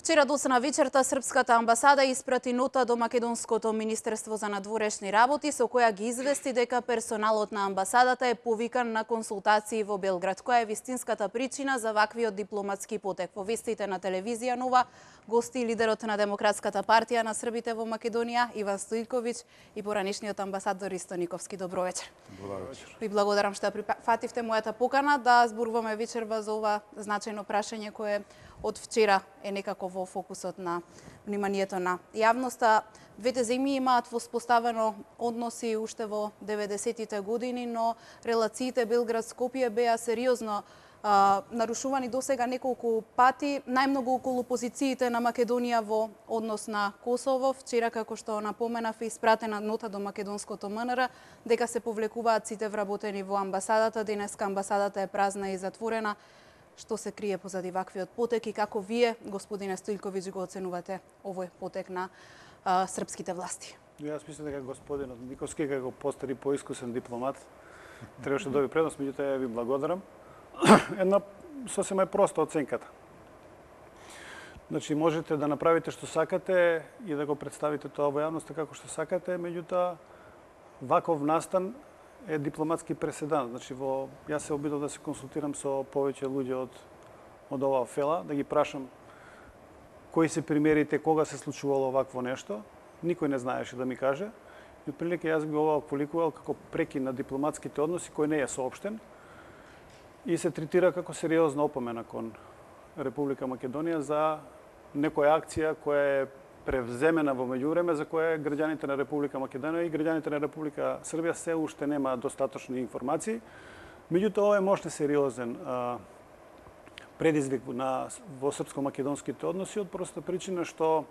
Вчера досна вечерта Српската амбасада испрати нота до Македонското Министерство за надворешни работи со која ги извести дека персоналот на амбасадата е повикан на консултации во Белград. Која е вистинската причина за ваквиот дипломатски потек? Во вестите на телевизија Нова гости лидерот на Демократската партија на србите во Македонија Иван Стојковиќ и поранешниот амбасадор Ристо Никовски. Добро вечер. Добро вечер. Ви благодарам што прифативте мојата покана да зборуваме вечерва за ова значајно прашање кое од вчера е некако во фокусот на вниманието на јавноста. Двете земји имаат воспоставено односи уште во 90-тите години, но релациите Белград-Скопје беа сериозно нарушувани досега неколку пати, најмногу околу позициите на Македонија во однос на Косово. Вчера, како што напоменав, е испратена нота до македонското МНР дека се повлекуваат сите вработени во амбасадата. Денеска амбасадата е празна и затворена. Што се крие позади ваквиот потек и како вие, господине Стојковиќ, го оценувате овој потек на српските власти? Јас мислам дека господинот Никовски, како постари поискусен дипломат, требаше да доби предност, меѓутоа ја ви благодарам. Една сосема е проста оценката. Значи, можете да направите што сакате и да го представите тоа во јавноста како што сакате, меѓутоа ваков настан е дипломатски преседан. Значи, јас се обидов да се консултирам со повеќе луѓе од оваа фела, да ги прашам кои се примерите, кога се случувало вакво нешто. Никој не знаеше да ми каже. И отприлика јас би ова квалификувал како прекин на дипломатските односи кој не е соопштен и се третира како сериозна опомена кон Република Македонија за некоја акција која е превземена во меѓувреме, за која граѓаните на Република Македонија и граѓаните на Република Србија се уште нема достаточни информации. Меѓутоа, ова е мощно сериозен предизвик во српско-македонските односи од проста причина што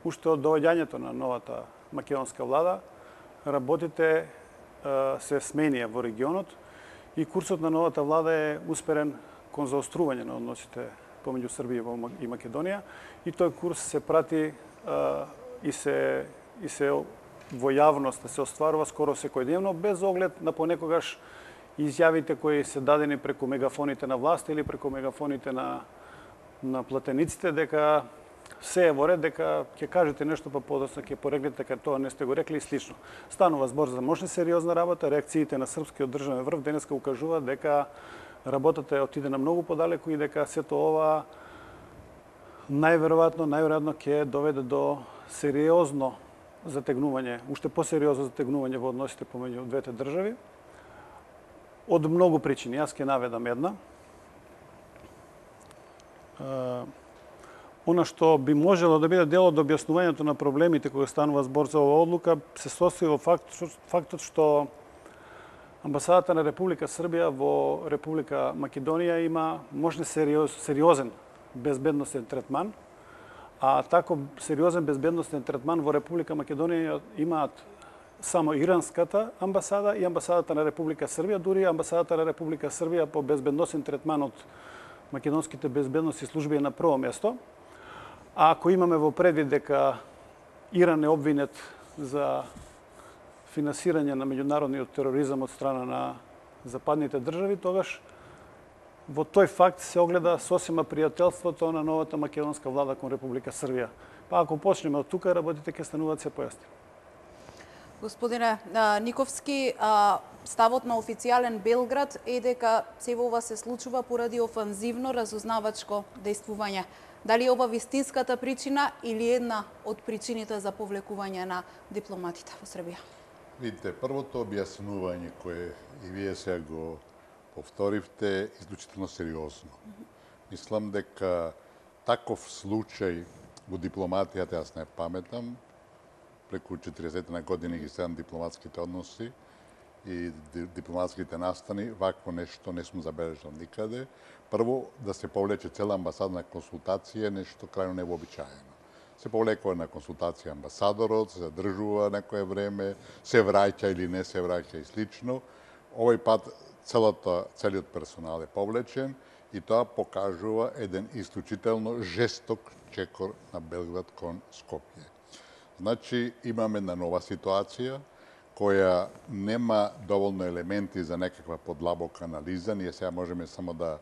уште од доаѓањето на новата македонска влада работите се сменија во регионот и курсот на новата влада е усперен кон заострување на односите помеѓу Србија и Македонија и тој курс се прати и се во јавност се остварува скоро секојдневно, без оглед на понекогаш изјавите кои се дадени преку мегафоните на власт или преку мегафоните на платениците, дека се е во ред, дека ќе кажете нешто, па подоцна ќе порекнете дека тоа не сте го рекли и слично. Станува збор за мощна сериозна работа, реакциите на српскиот државен врв денеска укажуваат дека работата отиде на многу подалеку и дека сето ова најверојатно ќе доведе до сериозно затегнување, уште посериозно затегнување во односите помеѓу двете држави. Од многу причини, јас ќе наведам една. Она што би можело да биде дел од објаснувањето на проблемите кога станува збор за оваа одлука се состои во фактот што амбасадата на Република Србија во Република Македонија има мощно сериозен безбедносен третман, а тако сериозен безбедносен третман во Република Македонија имаат само иранската амбасада и амбасадата на Република Србија, дури амбасадата на Република Србија по безбедносен третман од македонските безбедносни служби е на прво место. А ако имаме во предвид дека Иран е обвинет за финансирање на меѓународниот тероризам од страна на западните држави, тогаш во тој факт се огледа сосема пријателството на новата македонска влада кон Република Србија. Па ако почнеме од тука, работите ќе стануваат се појасни. Господине Никовски, ставот на официјален Белград е дека сево ова се случува поради офанзивно разузнавачко дејствување. Дали е ова вистинската причина или една од причините за повлекување на дипломатите во Србија? Видите, првото објаснување кое и вие сега го повторивте е исклучително сериозно. Мислам дека таков случај во дипломатијата јас не паметам. Преку 40 на години ги следам дипломатските односи и дипломатските настани, вакво нешто не сум забележал никаде. Прво, да се повлече цела амбасада на консултација, нешто крајно невообичаено. Се повлекува на консултација амбасадорот, се задржува некое време, се враќа или не се враќа и слично. Овој пат целиот персонал е повлечен и тоа покажува еден исклучително жесток чекор на Белград кон Скопје. Значи, имаме една нова ситуација, која нема доволно елементи за некаква подлабока анализа. Ние сега можеме само да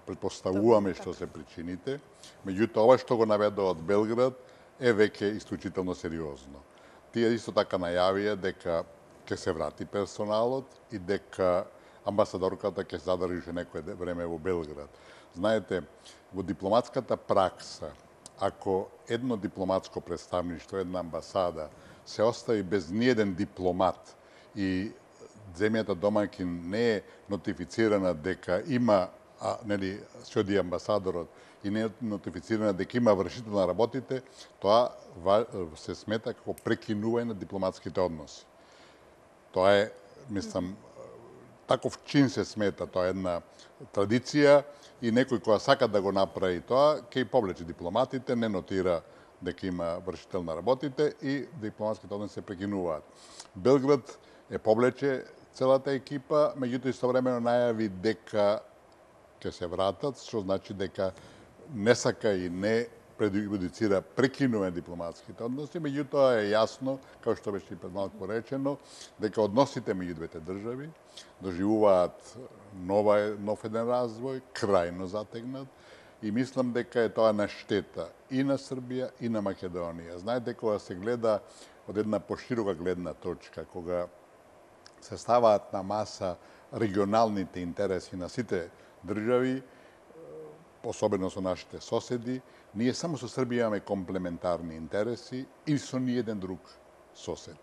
предпоставуваме што се причините. Меѓутоа, ова што го наведува од Белград е веќе исклучително сериозно. Тие исто така најавија дека ќе се врати персоналот и дека амбасадорката ќе задржи некое време во Белград. Знаете, во дипломатската пракса, ако едно дипломатско представништво, една амбасада, се остави без ниеден дипломат и земјата домаќин не е нотифицирана дека има, се оди амбасадорот, и не е нотифицирана дека има вршител на работите, тоа се смета како прекинување на дипломатските односи. Тоа е, мислам, таков чин се смета, тоа е една традиција и некој која сака да го направи тоа, ќе и повлече дипломатите, не нотира дека има вршител на работите и дипломатските односи се прекинуваат. Белград е повлече целата екипа, меѓутоа истовремено најави дека ќе се вратат, што значи дека не сака и не предизвицира прекинување дипломатските односи, меѓутоа е јасно, како што беше и пред малку речено, дека односите меѓу двете држави доживуваат нов еден развој, крајно затегнат, и мислам дека е тоа на штета и на Србија и на Македонија. Знаете, кога се гледа од една поширока гледна точка, кога се ставаат на маса регионалните интереси на сите држави, особено со нашите соседи, ние само со Србија имаме комплементарни интереси и со ниеден друг сосед.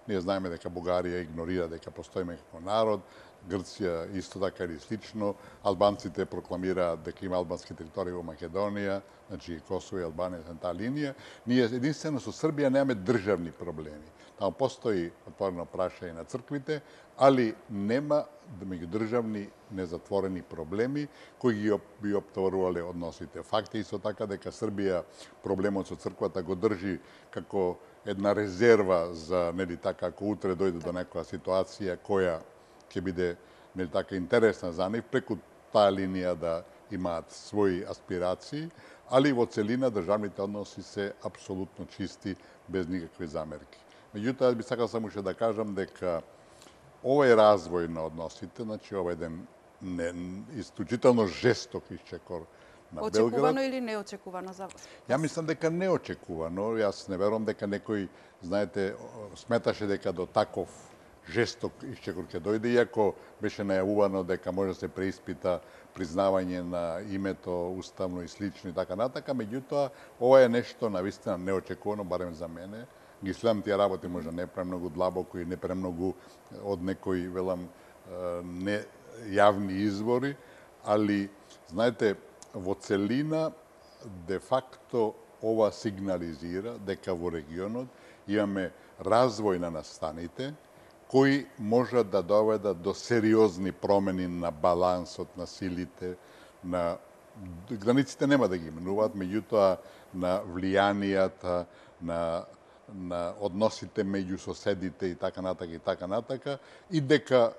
Ние знаеме дека Бугарија игнорира дека постоиме како народ, Грција исто така или слично, албанците прокламираат дека има албански територии во Македонија, значи Косово и Албанија на таа линија. Ние единствено со Србија немаме државни проблеми. Таму постои отворено прашање на црквите, али нема меѓудржавни незатворени проблеми кои би оптоварувале односите. Факт е исто така дека Србија проблемот со црквата го држи како една резерва за, нели така, ако утре дојде до некоја ситуација која ќе биде, нели така, интересна за нив, преку таа линија да имаат своји аспирации, али во целина државните односи се апсолутно чисти, без никакви замерки. Меѓутоа, би сакал само уште да кажам дека овој развој на односите, значи ова еден исклучително жесток исчекор на Белград. Очекувано или неочекувано за вас? Ја мислам дека неочекувано. Јас не верувам дека некој, знаете, сметаше дека до таков жесток исчекор ќе дојде, иако беше најавувано дека може да се преиспита признавање на името уставно и слично и така натака, меѓутоа ова е нешто навистина неочекувано, барем за мене. Ги следам тие работи можда не премногу длабоко и не премногу од некои, велам, не јавни извори, али, знаете, во целина, де факто, ова сигнализира дека во регионот имаме развој на настаните, кои можат да доведат до сериозни промени на балансот на силите, на границите нема да ги именуваат, меѓутоа на влијанијата, на односите меѓу соседите и така натака, и дека,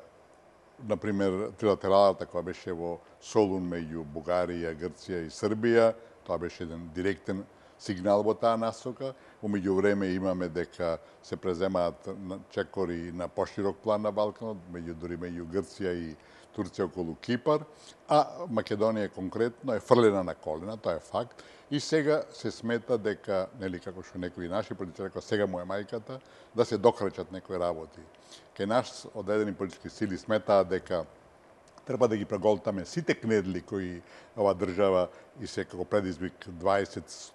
например, трилатералата која беше во Солун меѓу Бугарија, Грција и Србија, тоа беше еден директен сигнал во таа насока. Во меѓувреме имаме дека се преземаат чекори на поширок план на Балканот, дури меѓу Грција и Турција околу Кипар, а Македонија конкретно е фрлена на колена, тоа е факт. И сега се смета дека, нели, како што некои наши политичари рекоа, сега му е мајката, да се докречат некои работи. Кај нас одредени политички сили сметаат дека треба да ги преголтаме сите кнедли кои ова држава и се како предизвик 20,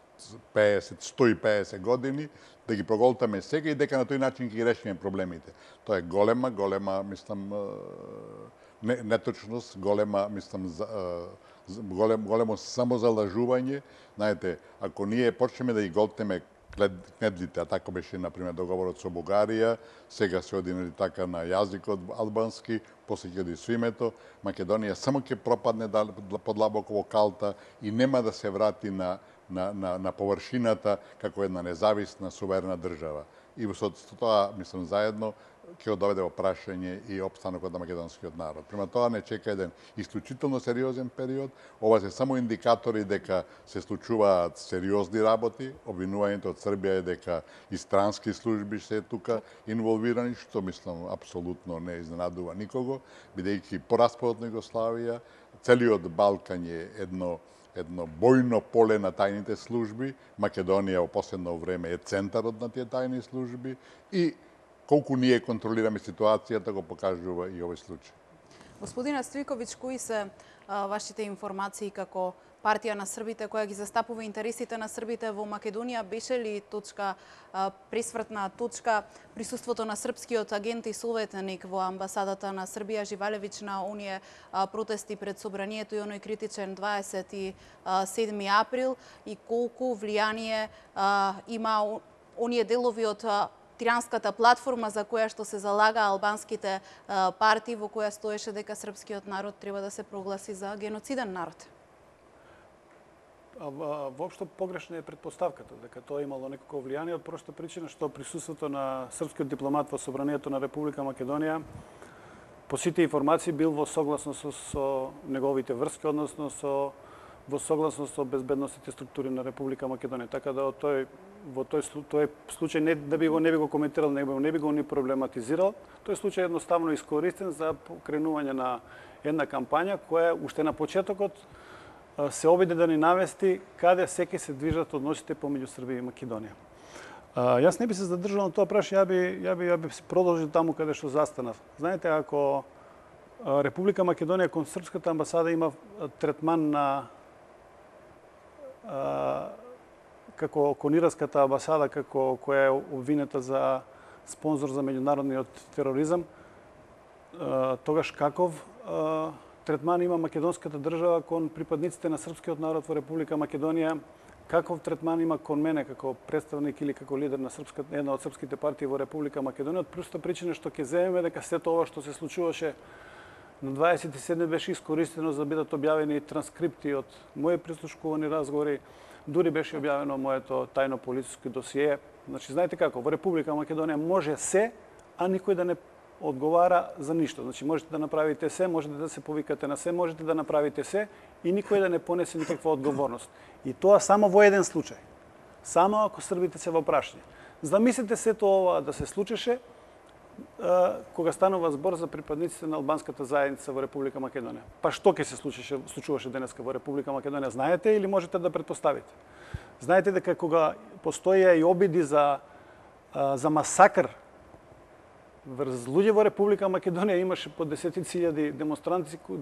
50, 150 години, да ги проголтаме сега и дека на тој начин ќе ги решиме проблемите. Тоа е голема, мислам, неточност, големо самозалажување. Знаете, ако ние почнеме да ги голтеме кнедлите, а така беше, например, договорот со Бугарија, сега се оди, нели така, на јазикот албански, после ќе оди со името, Македонија само ќе пропадне подлабоко во калта и нема да се врати на површината како една независна, суверена држава. И со тоа, мислам, заедно, ќе го доведе во прашање и опстанокот на македонскиот народ. Према тоа не чека еден исклучително сериозен период. Ова се само индикатори дека се случуваат сериозни работи. Обвинувањето од Србија е дека и странски служби се тука инволвирани, што мислам апсолутно не изненадува никого, бидејќи по распадот на Југославија целиот Балкан е едно бојно поле на тајните служби. Македонија во последно време е центарот на тие тајни служби и колку ние контролираме ситуацијата го покажува и овој случај. Господине Стојковиќ, кои се вашите информации како партија на србите која ги застапува интересите на србите во Македонија? Беше ли точка, пресвртна точка, присуството на српскиот агент и советник во амбасадата на Србија Живалевиќ на оние протести пред собранието и оној критичен 27 април и колку влијание има оние делови од Тиранската платформа за која што се залага албанските партии, во која стоеше дека српскиот народ треба да се прогласи за геноциден народ? Воопшто погрешна е предпоставката дека тоа имало некако влијание од проста причина што присуството на српскиот дипломат во собранието на Република Македонија по сите информации бил во согласност со неговите врски, односно во согласност со безбедносните структури на Република Македонија. Така да во тој случај не би го коментирал, не би го ни проблематизирал. Тој случај е едноставно искористен за покренување на една кампања која уште на почетокот се обиде да ни навести каде секи се движат односите помеѓу Србија и Македонија. Јас не би се задржал на тоа прашање, ја би се продолжил таму каде што застанав. Знаете, ако Република Македонија кон српската амбасада има третман на како конираската амбасада, која е обвинета за спонзор за меѓународниот тероризам, тогаш каков третман има македонската држава кон припадниците на српскиот народ во Република Македонија, каков третман има кон мене како представник или како лидер на една од српските партии во Република Македонија, од проста причина што ќе земеме дека сето ова што се случуваше на 27 беше искористено за да бидат објавени транскрипти од мои прислушкувани разговори, дури беше објавено моето тајно полициско досие. Значи, знаете како, во Република Македонија може се, а никој да не одговара за ништо. Значи, можете да направите се, можете да се повикате на се, можете да направите се и никој да не понесе никаква одговорност. И тоа само во еден случај. Само ако србите се во прашање. Замислете сето ова да се случеше кога станува збор за припадниците на албанската заедница во Република Македонија. Па што ќе се случуваше денеска во Република Македонија, знаете или можете да претпоставите? Знаете дека кога постоја и обиди за масакр врз луѓе во Република Македонија, имаше по десетици илјади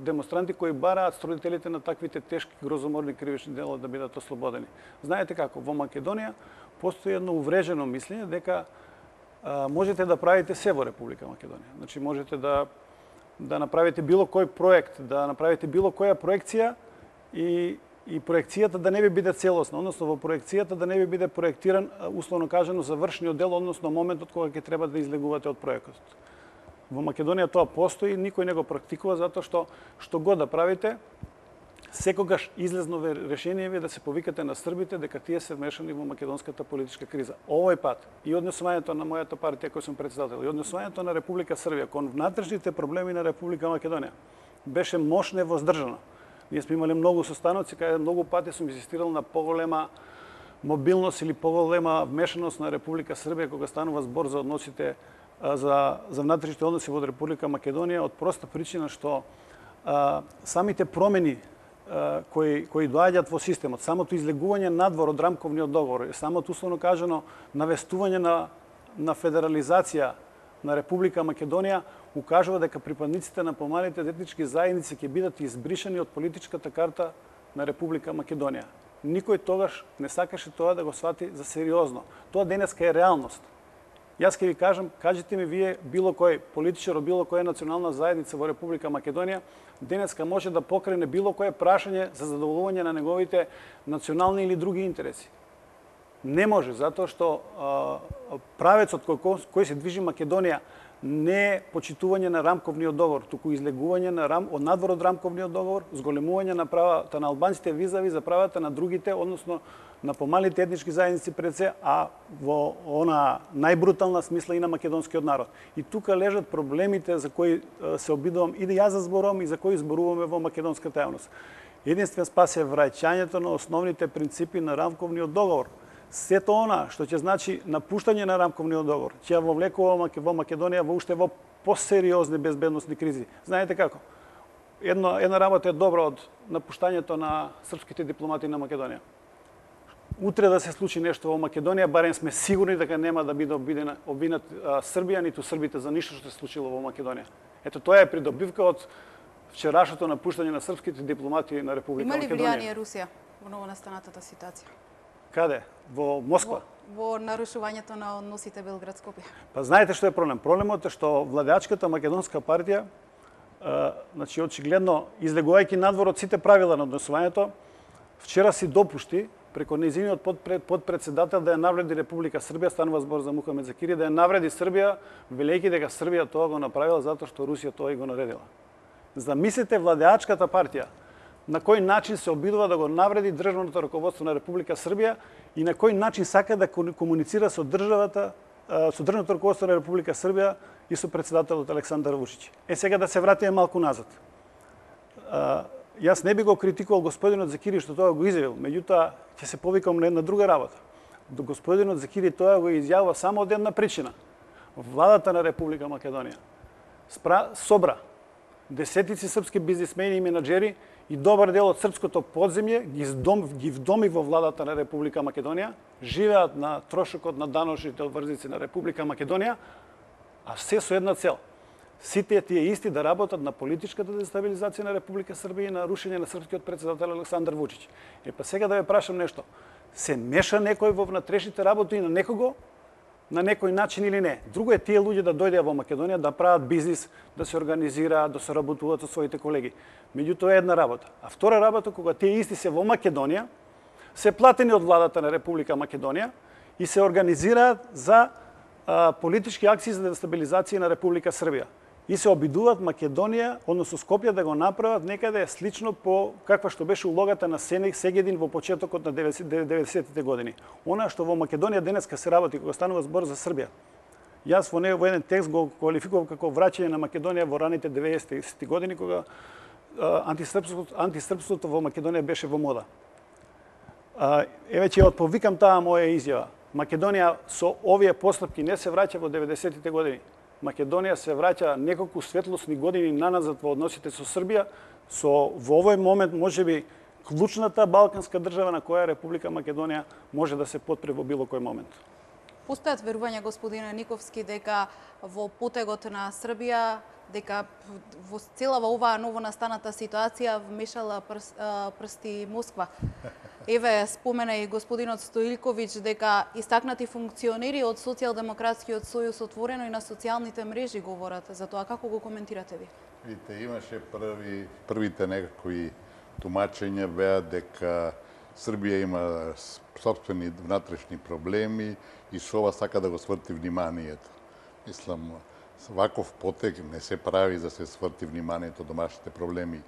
демонстранти кои бараат строителите на таквите тешки грозоморни кривични дела да бидат ослободени. Знаете како, во Македонија постои едно уврежено мислење дека можете да правите се во Република Македонија. Значи, можете да направите било кој проект, да направите било која проекција и проекцијата да не би биде целосна, односно во проекцијата да не би биде проектиран, условно кажано, завршниот дел, односно моментот кога ќе треба да излегувате од проектот. Во Македонија тоа постои, никој не го практикува, затоа што го да правите, секогаш излезно решение е да се повикате на србите дека тие се вмешани во македонската политичка криза. Овој пат и однесувањето на мојата партија која сум председател и однесувањето на Република Србија кон внатрешните проблеми на Република Македонија беше мощно воздржано. Ние сме имали многу состаноци каде многу пати сум инсистирал на поголема мобилност или поголема вмешаност на Република Србија кога станува збор за односите за внатрешните односи во Република Македонија, од проста причина што самите промени кои доаѓаат во системот, самото излегување надвор од рамковниот договор, самото условно кажано навестување на федерализација на Република Македонија укажува дека припадниците на помалите етнички заедници ќе бидат избришани од политичката карта на Република Македонија. Никој тогаш не сакаше тоа да го свати за сериозно. Тоа денеска е реалност. Јас ќе ви кажам, кажете ми вие било кој политичар, било која национална заедница во Република Македонија денеска може да покрене било кое прашање за задоволување на неговите национални или други интереси. Не може, затоа што правецот кој се движи Македонија не почитување на рамковниот договор, туку излегување од надвор од рамковниот договор, зголемување на правата на албанците визави за правата на другите, односно на помалите етнички заедници пред се, а во она најбрутална смисла и на македонскиот народ. И тука лежат проблемите за кои се обидувам и да јас зборувам и за кои зборуваме во македонската јавност. Единствен спас е враќањето на основните принципи на рамковниот договор. Сето она што ќе значи напуштање на рамковниот договор, ќе ја вовлекува во Македонија уште во посериозни безбедносни кризи. Знаете како? Една работа е добра од напуштањето на српските дипломати на Македонија. Утре да се случи нешто во Македонија, барем сме сигурни дека нема да биде обвинат Србија, ниту србите за ништо што се случило во Македонија. Ето тоа е придобивка од вчерашното напуштање на српските дипломати на Република Македонија. Има ли влијание Русија во новонастанатата ситуација? Каде? Во Москва? Во нарушувањето на односите Белград-Скопје. Па знаете што е проблем? Проблемот е што владеачката македонска партија, значи очигледно излегувајќи надвор од сите правила на однесувањето, вчера си допушти преко нејзиниот подпредседател да ја навреди Република Србија, станува збор за Мухамед Закири, да ја навреди Србија, велејќи дека Србија тоа го направила затоа што Русија тоа и го наредила. Замислете владеачката партија на кој начин се обидува да го навреди државното раководство на Република Србија и на кој начин сака да комуницира со државата, со државното раководство на Република Србија и со председателот Александар Вучич. Сега да се вратиме малку назад. Јас не би го критикувал господинот Закири што тоа го изјавил, меѓутоа ќе се повикам на една друга работа. Господинот Закири тоа го изјавува само од една причина. Владата на Република Македонија собра десетици српски бизнисмени и менаџери и добар дел од српското подземје ги вдоми во владата на Република Македонија, живеат на трошокот на даношните обврзици на Република Македонија, а се со една цел. Сите тие исти да работат на политичката дестабилизација на Република Србија и на рушење на српскиот председател Александар Вучич. Па сега да ве прашам нешто. Се меша некој во внатрешните работи на некого, на некој начин или не? Друго е тие луѓе да дојдеа во Македонија да прават бизнис, да се организираат, да се работуваат со своите колеги. Меѓутоа е една работа. А втора работа, кога тие исти се во Македонија, се платени од владата на Република Македонија и се организираат за политички акции за дестабилизација на Република Србија. И се обидуваат Македонија, односно Скопје, да го направат некаде слично по каква што беше улогата на Сегедин во почетокот на 90-тите години. Она што во Македонија денеска се работи, кога станува збор за Србија. Јас во еден текст го квалификував како враќање на Македонија во раните 90-ти години, кога антисрпството во Македонија беше во мода. Еве ќе отповикам таа моја изјава. Македонија со овие постапки не се враќа во 90-тите години. Македонија се враќа неколку светлосни години наназад во односите со Србија, во овој момент можеби клучната балканска држава на која Република Македонија може да се потпре во било кој момент. Постојат верувања, господине Никовски, дека во потегот на Србија, дека во целава оваа новонастаната ситуација вмешала прсти Москва. Еве, спомена и господинот Стоилковиќ дека истакнати функционери од Социјалдемократскиот сојуз отворено и на социјалните мрежи говорат за тоа. Како го коментирате ви? Видите, имаше првите некакви тумачења беа дека Србија има собствени внатрешни проблеми и со ова сака да го сврти вниманието. Мислам, ваков потег не се прави за да се сврти вниманието домашните проблеми.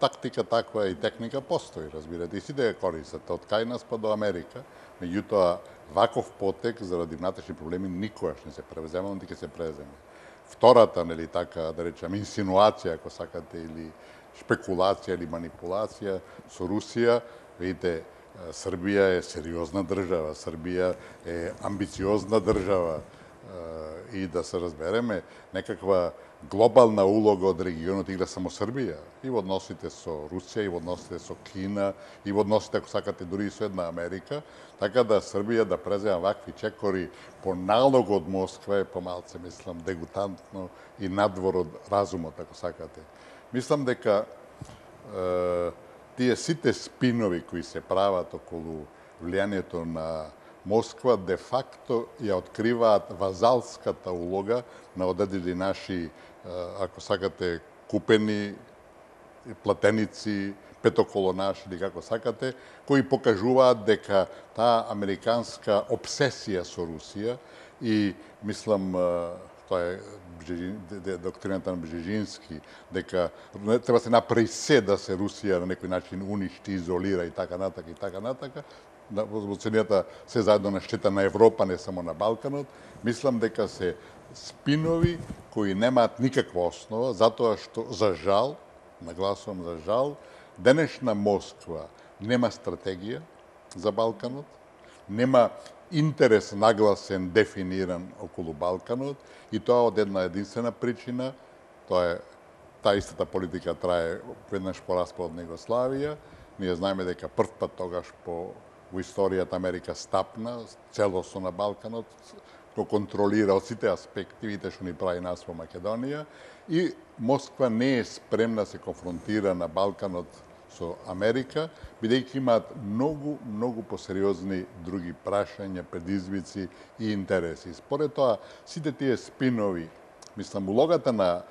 Тактика таква и техника постои, разбирате, и сите ја користат, од кај нас па до Америка. Меѓутоа, ваков потег заради внатрешни проблеми никогаш не се превзема, нити ќе се преземе. Втората, нели така, да речем, инсинуација, ако сакате, или шпекулација или манипулација со Русија, видите, Србија е сериозна држава, Србија е амбициозна држава и да се разбереме, некаква глобална улога од регионот игра само Србија и во односите со Русија, и во односите со Кина, и во односите, ако сакате, дури и со една Америка, така да Србија да презема вакви чекори по налог од Москва е помалце, мислам, дегутантно и надвор од разумот, ако сакате. Мислам дека тие сите спинови кои се прават околу влијанието на Москва де факто ја откриваат вазалската улога на одредени наши, ако сакате, купени платеници, петоколонаши или како сакате, кои покажуваат дека таа американска обсесија со Русија и, мислам, тоа е доктрината на Бжежински, дека треба се направи се да се Русија на некој начин уништи, изолира и така натака, во целината се заедно на штета на Европа, не само на Балканот, мислам дека се спинови кои немаат никаква основа, затоа што, за жал, нагласувам за жал, денешна Москва нема стратегија за Балканот, нема интерес нагласен, дефиниран околу Балканот и тоа од една единствена причина, тоа е таа истата политика трае веднаш по распад од Југославија. Ние знаеме дека прв пат тогаш во историјата Америка стапна целосно на Балканот, го контролира од сите аспекти, видите што ни прави нас во Македонија, и Москва не е спремна да се конфронтира на Балканот со Америка, бидејќи имаат многу посериозни други прашања, предизвици и интереси. Според тоа, сите тие спинови, мислам, улогата на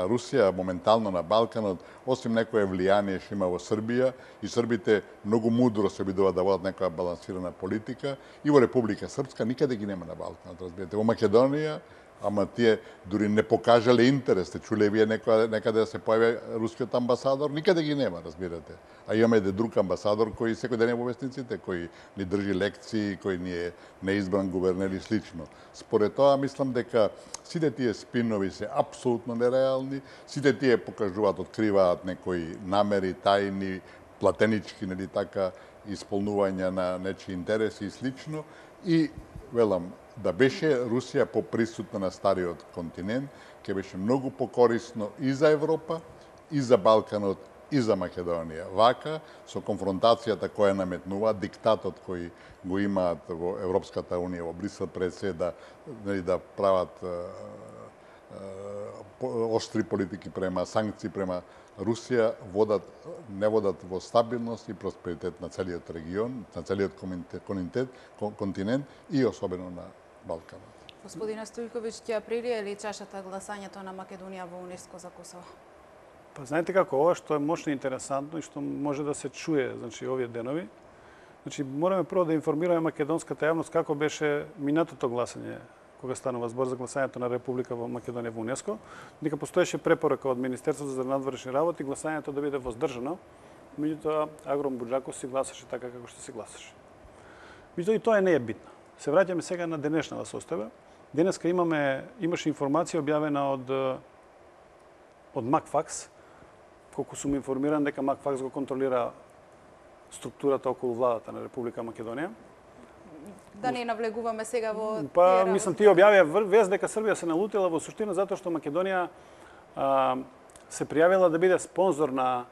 Русија моментално на Балканот, осим некое влијание што има во Србија, и србите многу мудро се обидуваат да водат некоја балансирана политика, и во Република Српска никаде ги нема на Балканот, разбирате. Во Македонија, ама тие дури не покажале интерес, те чуле вие некаде да се појави рускиот амбасадор, никаде ги нема, разбирате. А имаме друг амбасадор кој секој ден е во вестниците, кој ни држи лекции, кој ни е неизбран гувернер и слично. Според тоа, мислам дека сите тие спинови се апсолутно нереални, сите тие покажуваат, откриваат некои намери, тајни, платенички, нели така, исполнувања на нечии интереси и слично. И, велам, да беше Русија поприсутна на стариот континент, ќе беше многу покорисно и за Европа, и за Балканот, и за Македонија. Вака, со конфронтацијата која наметнува, диктатот кој го имаат во Европската Унија, во Брисел пред се да прават остри политики према санкции према Русија, не водат во стабилност и просперитет на целиот регион, на целиот континент и особено на Балканот. Господине Стојковиќ, ќе прилие ли чашата гласањето на Македонија во УНЕСКО за Косово? Па знаете како, ова што е мощно интересантно и што може да се чуе, значи овие денови, значи мораме прво да информираме македонската јавност како беше минатото гласање, кога станува збор за гласањето на Република во Македонија во УНЕСКО, дека постоеше препорака од Министерството за надворешни работи гласањето да биде воздржано, меѓутоа Агром Буџаков си гласаше така како што си гласаше. Меѓутоа и тоа не е битно. Се враќаме сега на денешната состојба. Денеска имаше информација објавена од Макфакс, колку сум информиран дека Макфакс го контролира структурата околу владата на Република Македонија. Да не навлегуваме сега во Па, мислам, тие објавија вест дека Србија се налутила во суштина затоа што Македонија се пријавила да биде спонзор на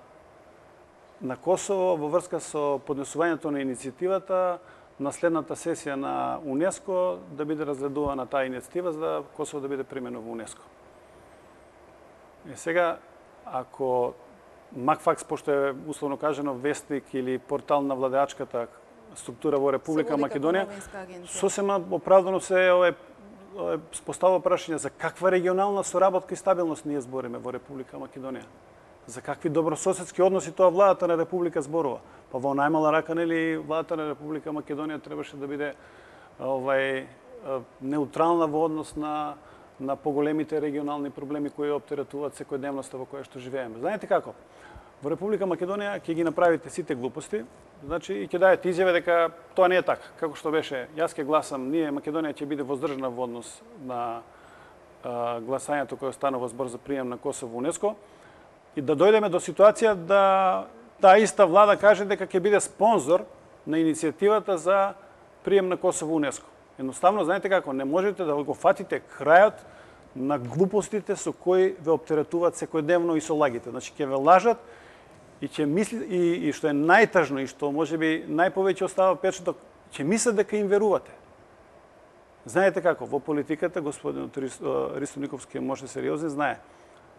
Косово во врска со поднесувањето на иницијативата на следната сесија на УНЕСКО да биде разгледувана таа иницијатива за да Косово да биде примено во УНЕСКО. И сега, ако Макфакс, пошто е условно кажано вестник или портал на владеачката структура во Република Македонија, сосема оправдано се поставува прашање за каква регионална соработка и стабилност ние збориме во Република Македонија. За какви добрососедски односи тоа владата на Република зборува. Па во најмала рака, нели, владата на Република Македонија требаше да биде неутрална во однос на поголемите регионални проблеми кои оптеретуваат секојдневноста во која што живееме. Знаете како? Во Република Македонија ќе ги направите сите глупости, значи и ќе дајете изјава дека тоа не е така. Како што беше, јас ќе гласам, Македонија ќе биде воздржана во однос на гласањето кое станува збор за прием на Косово во УНЕСКО, и да дојдеме до ситуација да таа иста влада каже дека ќе биде спонзор на иницијативата за прием на Косово во УНЕСКО. Едноставно, знаете како, не можете да го фатите крајот на глупостите со кои ве оптеретуваат секојдневно и со лагите. Значи, ќе ве лажат и ќе мисли, и што е најтажно и што можеби најповеќе остава печаток, ќе мислат дека им верувате. Знаете како, во политиката, господин Ристо Никовски е може сериозен, знае,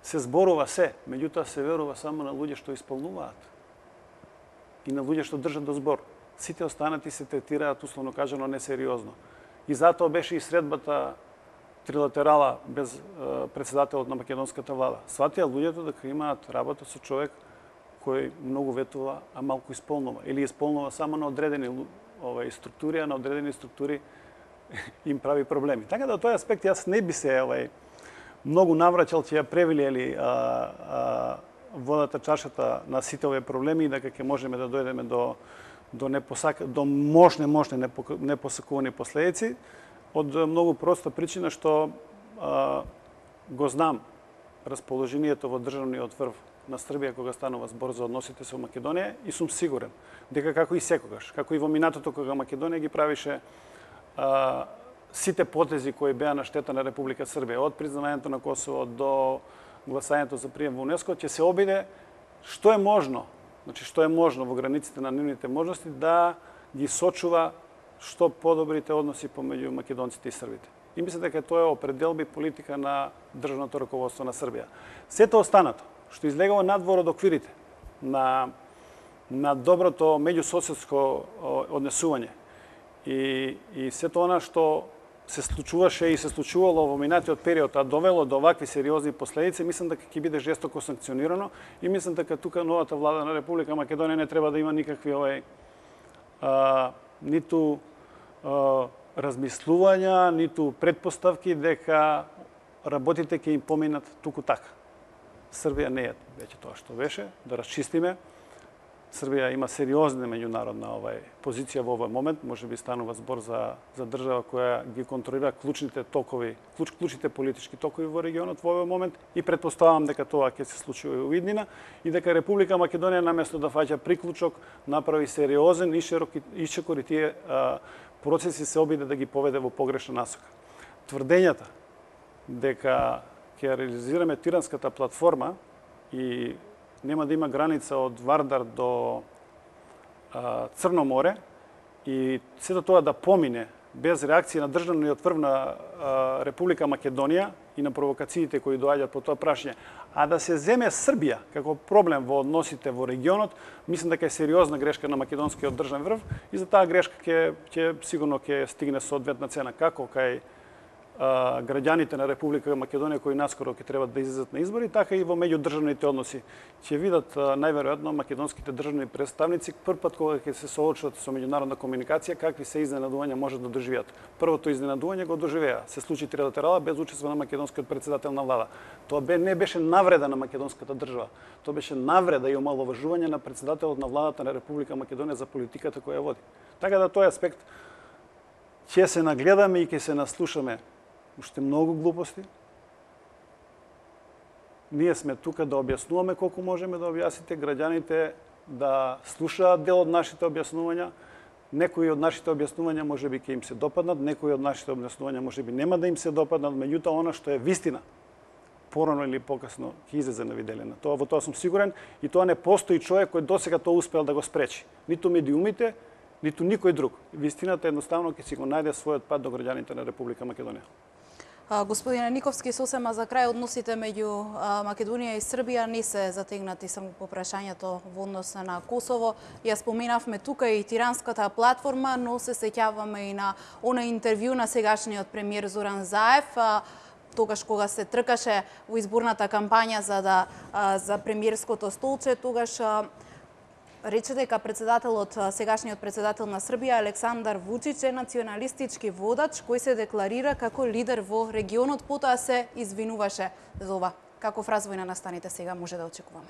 се зборува се, меѓутоа се верува само на луѓе што исполнуваат и на луѓе што држат до збор. Сите останати се третираат, условно кажано, несериозно. И затоа беше и средбата трилатерала без председателот на македонската влада. Сватија луѓето дека имаат работа со човек кој многу ветува, а малку исполнува. Или исполнува само на одредени структури, а на одредени структури им прави проблеми. Така да, од тој аспект јас не би се многу навраќал ќе ја превилиели водата чашата на сите овие проблеми и дека ќе можеме да дојдеме до мощни непосакувани последици од многу проста причина што го знам расположението во државниот врв на Србија кога станува збор за односите со Македонија и сум сигурен дека како и секогаш, како и во минатото кога Македонија ги правише сите потези кои беа на штета на Република Србија, од признавањето на Косово до гласањето за прием во УНЕСКО, ќе се обиде што е можно, значи што е можно во границите на нивните можности да ги сочува што подобрите односи помеѓу македонците и србите. И мислам дека тоа е определби политика на државното раководство на Србија. Сето останато што излегува надвор од оквирите на доброто меѓусоседско однесување и сето она што се случуваше и се случувало во минатиот период, а довело до вакви сериозни последици, мислам дека ќе биде жестоко санкционирано и мислам дека тука новата влада на Република Македонија не треба да има никакви ниту размислувања, ниту предпоставки дека работите ќе им поминат туку така. Србија не е веќе тоа што беше, да расчистиме. Србија има сериозна меѓународна позиција во овој момент, можеби станува збор за држава која ги контролира клучните политички токови во регионот во овој момент и претпоставам дека тоа ќе се случи во иднина и дека Република Македонија наместо да фаќа приклучок направи сериозен и широк тие процеси се обиде да ги поведе во погрешна насока. Тврдењата дека ќе реализираме тиранската платформа и нема да има граница од Вардар до Црно море и сето тоа да помине без реакција на државниот врв на Република Македонија и на провокациите кои доаѓаат по тоа прашање, а да се земе Србија како проблем во односите во регионот, мислам дека е сериозна грешка на македонскиот државен врв и за таа грешка ќе сигурно ќе стигне соодветна цена како кај граѓаните на Република Македонија кои наскоро ќе треба да излезат на избори, така и во меѓудржавните односи. Ќе видат најверојатно македонските државни представници прв пат кога ќе се соочат со меѓународна комуникација какви се изненадувања може да доживеат. Првото изненадување го доживеа, се случи трилатерала без учество на македонскиот председател на влада. Тоа не беше навреда на македонската држава, тоа беше навреда и омаловажување на председателот на владата на Република Македонија за политиката која води. Така да тој аспект ќе се нагледаме и ќе се наслушаме уште многу глупости. Ние сме тука да објаснуваме колку можеме да објасните, граѓаните да слушаат дел од нашите објаснувања. Некои од нашите објаснувања можеби ќе им се допаднат, некои од нашите објаснувања можеби нема да им се допаднат, меѓутоа она што е вистина, порано или покасно ќе излезе на виделина. Во тоа сум сигурен и тоа не постои човек кој досега тоа успеал да го спречи. Ниту медиумите, ниту никој друг. Вистината едноставно ќе си го најде својот пат до граѓаните на Република Македонија. Господине Никовски, сосема за крај односите меѓу Македонија и Србија не се затегнати само по прашањето во однос на Косово. Ја споменавме тука и тиранската платформа, но се сеќаваме и на она интервју на сегашниот премиер Зоран Заев, тогаш кога се тркаше во изборната кампања за премиерското столче, тогаш рече дека сегашниот председател на Србија Александар Вучич е националистички водач кој се декларира како лидер во регионот, потоа се извинуваше за ова. Каков развој на настаните сега може да очекуваме?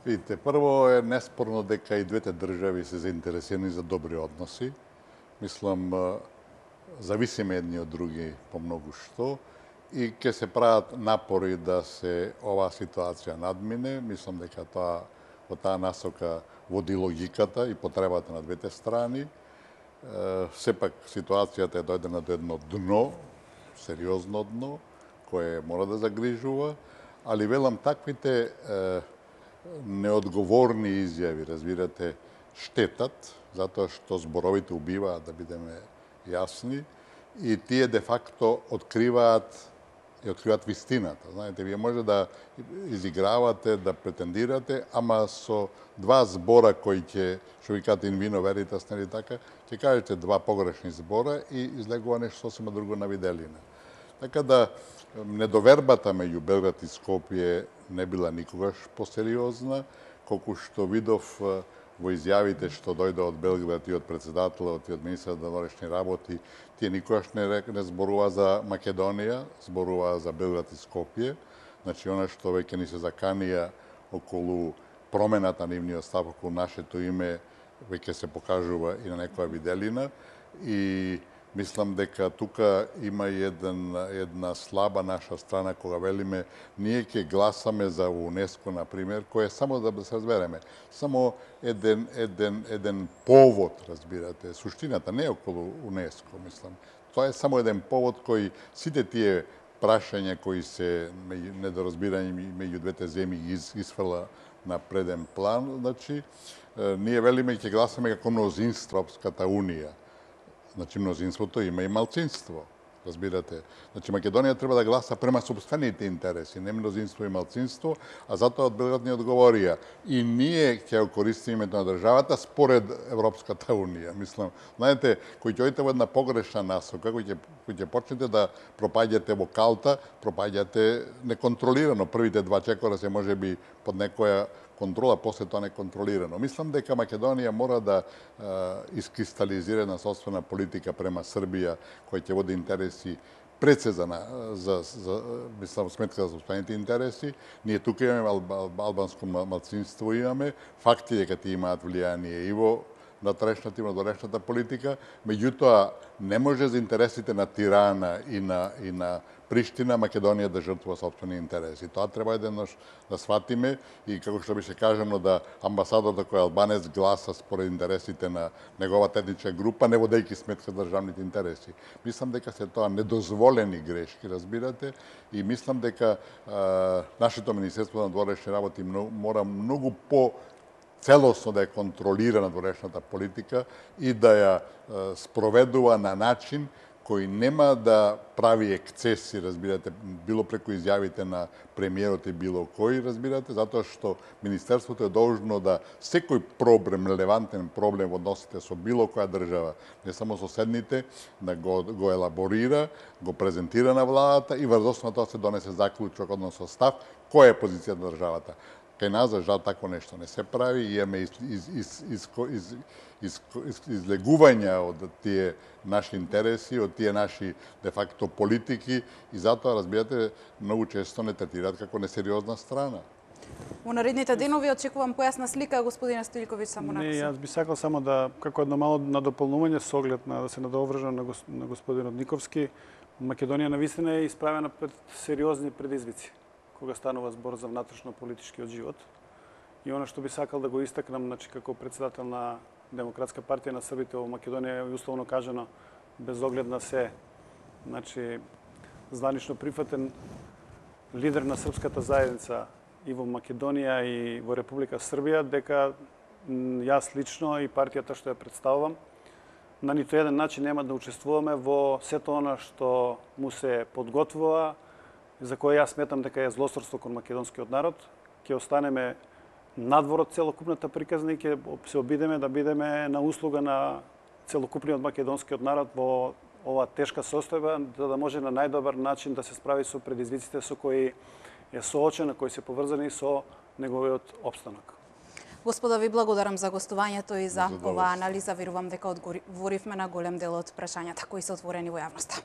Видите, прво е неспорно дека и двете држави се заинтересирани за добри односи. Мислам, зависиме едни од други по многу што и ќе се прават напори да се оваа ситуација надмине. Мислам дека тоа во таа насока води логиката и потребата на двете страни. Сепак ситуацијата е дојдена до едно дно, сериозно дно, кое мора да загрижува, али велам таквите неодговорни изјави, разбирате, штетат, затоа што зборовите убиваат, да бидеме јасни, и тие де факто откриваат вистината. Знаете, вие може да изигравате, да претендирате, ама со два збора кои ќе, што ви кажете in vino veritas, нели така, ќе кажете два погрешни збора и излегува нешто сосема друго на виделина. Така да недовербата меѓу Белград и Скопје не била никогаш посериозна, колку што видов во изјавите што дојде од Белград и од председателот и од министерот на внешни работи, тие никогаш не зборува за Македонија, зборува за Белград и Скопје. Значи, она што веќе ни се заканија околу промената на нивниот став околу нашето име, веќе се покажува и на некоја виделина. И мислам дека тука има една слаба наша страна кога велиме ние ќе гласаме за УНЕСКО, например, кој е само да се разбереме, само еден повод, разбирате, суштината не е околу УНЕСКО, мислам. Тоа е само еден повод кој сите тие прашања кои се недоразбирање меѓу двете земји изфрла на преден план, значи ние велиме ќе гласаме како мнозинство Европската унија. Значи, мнозинството има и малцинство, разбирате. Значи, Македонија треба да гласа према собствените интереси, не мнозинство и малцинство, а затоа од Белград ни одговорија. И ние ќе користиме името на државата според Европската унија. Мислам, знаете, кој ќе одите во една погрешна насока, кој ќе почнете да пропаѓате во калта, пропаѓате неконтролирано. Првите 2 чекора се можеби под некоја контрола, после тоа неконтролирано. Мислам дека Македонија мора да искристализира на собствена политика према Србија, која ќе води интереси пред се за мислам, сметка за собствените интереси. Ние тука имаме албанско малцинство, имаме. Факт е дека тие имаат влијание и во натрешната и во дорешната политика, меѓутоа не може за интересите на Тирана и на Приштина Македонија да жртвува собствени интереси. Тоа треба еднаш да сватиме и како што беше кажано да амбасадорот кој е албанец гласа според интересите на неговата етничка група, не водејќи сметка државните интереси. Мислам дека се тоа недозволени грешки, разбирате, и мислам дека нашето Министерство на дворешни работи мора многу целосно да ја контролира надворешната политика и да ја спроведува на начин кој нема да прави ексцеси, разбирате, било преку изјавите на премиерот и било кој, разбирате, затоа што Министерството е должно да секој проблем, релевантен проблем во односите со било која држава, не само соседните, да го елаборира, го презентира на владата и врз основа на тоа се донесе заклучок, односно став, која е позицијата на државата. Кај нас, за жал, такво нешто не се прави и имаме излегувања од тие наши интереси, од тие наши, де факто, политики и затоа, разбирате, многу често не третираат како несериозна страна. Во наредните денови очекувам појасна слика, господине Стојковиќ, само Не, написа. јас би сакал само да, како едно мало надополнување со оглед на да се надовржам на господинот Никовски, Македонија навистина е исправена пред сериозни предизвици кога станува збор за внатрешно-политичкиот живот. И она што би сакал да го истакнам, значи, како председател на Демократска партија на Србите во Македонија, и условно кажано, без оглед на се, значи, званично прифатен лидер на српската заедница и во Македонија и во Република Србија, дека јас лично и партијата што ја представувам, на ниту еден начин нема да учествуваме во сето она што му се подготвува, за кој јас сметам дека е злосторство кон македонскиот народ. Ќе останеме надвор од целокупната приказна и ќе се обидеме да бидеме на услуга на целокупниот македонскиот народ во оваа тешка состојба, да може на најдобар начин да се справи со предизвиците со кои е соочен, кои се поврзани со неговиот опстанок. Господа, ви благодарам за гостувањето и за оваа анализа. Верувам дека одговоривме на голем дел од прашањата кои се отворени во јавноста.